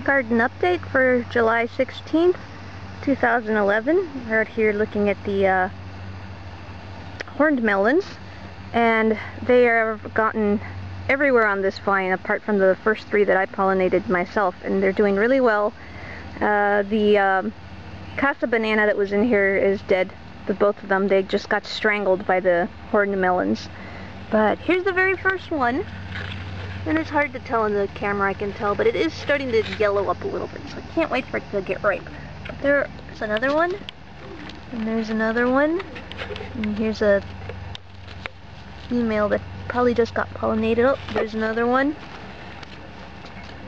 garden update for July 16th, 2011. We're out here looking at the horned melons, and they have gotten everywhere on this vine apart from the first three that I pollinated myself, and they're doing really well. The Casa banana that was in here is dead. The both of them, they just got strangled by the horned melons. But here's the very first one. And it's hard to tell in the camera, I can tell, but it is starting to yellow up a little bit, so I can't wait for it to get ripe. But there's another one, and there's another one, and here's a female that probably just got pollinated. Oh, there's another one,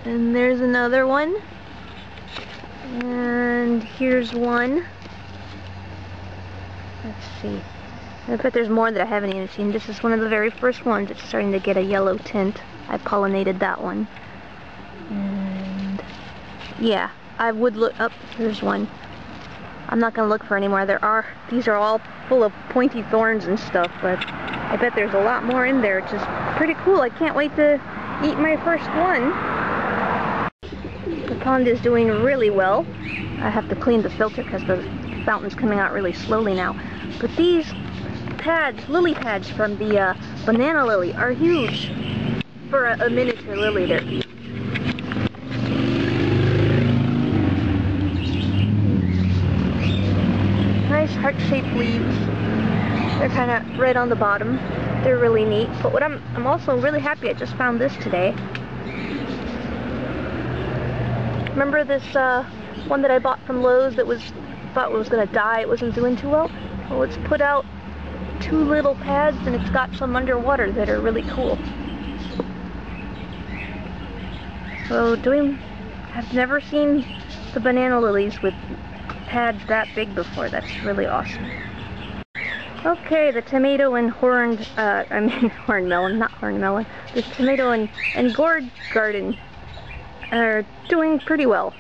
and there's another one, and here's one. Let's see. I bet there's more that I haven't even seen. This is one of the very first ones. It's starting to get a yellow tint. I pollinated that one. And yeah, I would look up. There's one. I'm not gonna look for any more. These are all full of pointy thorns and stuff, but I bet there's a lot more in there, which is pretty cool. I can't wait to eat my first one. The pond is doing really well. I have to clean the filter because the fountain's coming out really slowly now. But these pads, lily pads from the banana lily are huge. For a miniature lily, they're nice heart-shaped leaves. They're kind of red on the bottom. They're really neat. But what I'm also really happy I just found this today. Remember this one that I bought from Lowe's that thought it was gonna die? It wasn't doing too well. Well, it's put out 2 little pads, and it's got some underwater that are really cool. So I've never seen the banana lilies with pads that big before. That's really awesome. Okay, the tomato and horned melon, not horned melon. The tomato and gourd garden are doing pretty well.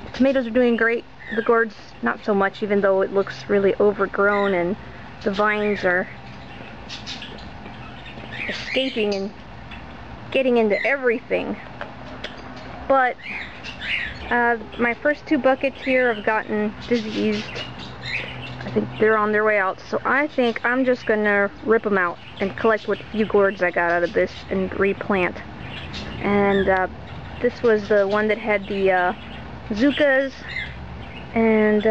The tomatoes are doing great. The gourds, not so much, even though it looks really overgrown and the vines are escaping and getting into everything. But my first 2 buckets here have gotten diseased. I think they're on their way out, so I think I'm just gonna rip them out and collect what few gourds I got out of this and replant. And this was the one that had the zuccas, and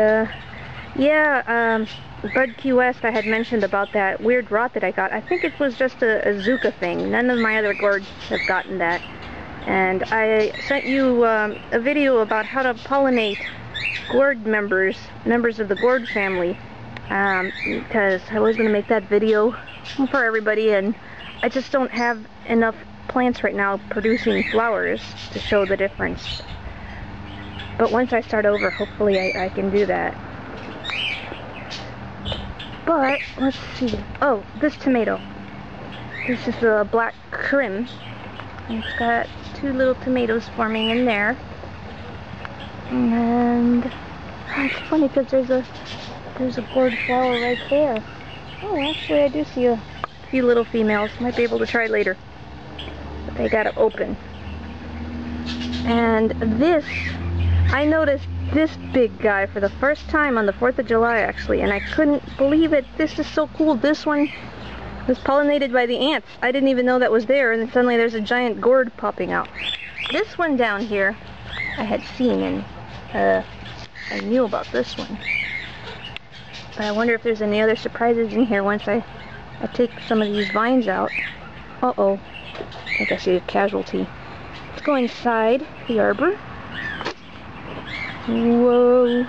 Bud Key West, I had mentioned about that weird rot that I got. I think it was just a zucca thing. None of my other gourds have gotten that. And I sent you a video about how to pollinate gourd members of the gourd family, because I was going to make that video for everybody, and I just don't have enough plants right now producing flowers to show the difference. But once I start over, hopefully I can do that. But, let's see. Oh, this tomato. This is a black crim. And it's got 2 little tomatoes forming in there. And it's funny because there's a gourd flower right there. Oh, actually I do see a few little females. Might be able to try later. But they gotta open. And this, I noticed this big guy for the first time on the 4th of July actually, and I couldn't believe it. This is so cool. This one was pollinated by the ants. I didn't even know that was there, and then suddenly there's a giant gourd popping out. This one down here I had seen, and I knew about this one. But I wonder if there's any other surprises in here once I take some of these vines out. Uh-oh. I think I see a casualty. Let's go inside the arbor. Whoa.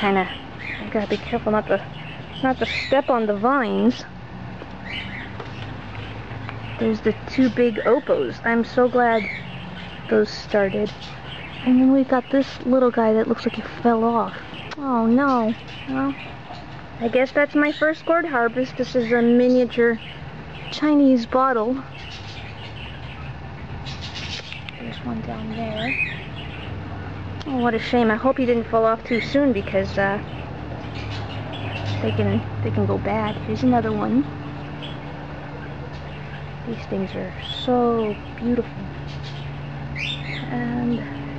I gotta be careful not to step on the vines. There's the 2 big opos. I'm so glad those started. And then we've got this little guy that looks like he fell off. Oh no. Well, I guess that's my first gourd harvest. This is a miniature Chinese bottle. There's one down there. Oh, what a shame. I hope he didn't fall off too soon, because they can go bad. Here's another one. These things are so beautiful.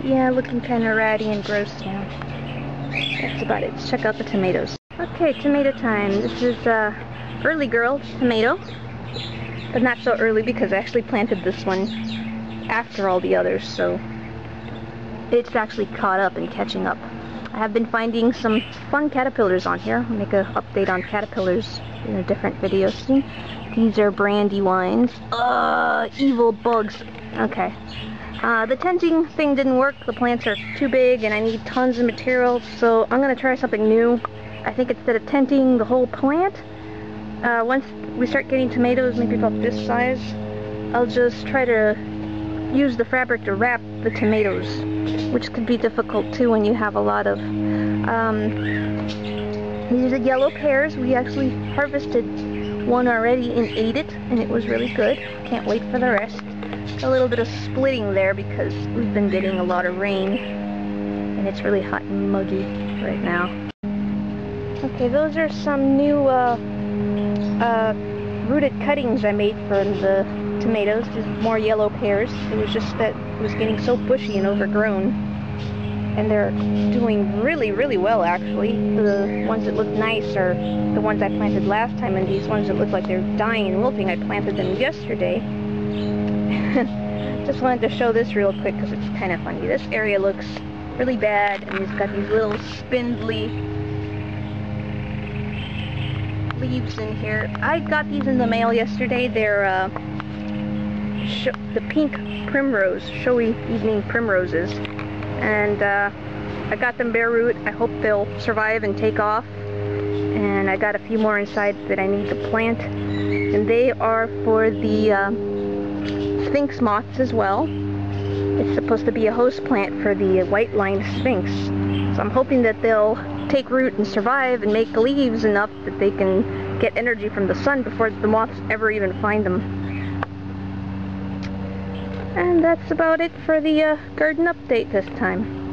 Yeah, looking kind of ratty and gross now. That's about it. Let's check out the tomatoes. Okay, tomato time. This is early girl tomato, but not so early because I actually planted this one after all the others, so it's actually caught up and catching up. I have been finding some fun caterpillars on here. I'll make an update on caterpillars in a different video soon. These are brandywines. Evil bugs. Okay. The tenting thing didn't work. The plants are too big and I need tons of material, so I'm going to try something new. I think instead of tenting the whole plant, once we start getting tomatoes, maybe about this size, I'll just try to use the fabric to wrap the tomatoes, which could be difficult too when you have a lot of, these are yellow pears. We actually harvested one already and ate it, and it was really good. Can't wait for the rest. A little bit of splitting there because we've been getting a lot of rain, and it's really hot and muggy right now. Okay, those are some new rooted cuttings I made for the tomatoes, just more yellow pears. It was just that it was getting so bushy and overgrown, and they're doing really, really well actually. The ones that look nice are the ones I planted last time, and these ones that look like they're dying and wilting, I planted them yesterday. Just wanted to show this real quick because it's kind of funny. This area looks really bad, and it's got these little spindly leaves in here. I got these in the mail yesterday. They're the pink primrose, showy evening primroses, and I got them bare root. I hope they'll survive and take off, and I got a few more inside that I need to plant, and they are for the sphinx moths as well. It's supposed to be a host plant for the white-lined sphinx, so I'm hoping that they'll take root and survive and make leaves enough that they can get energy from the sun before the moths ever even find them. And that's about it for the garden update this time.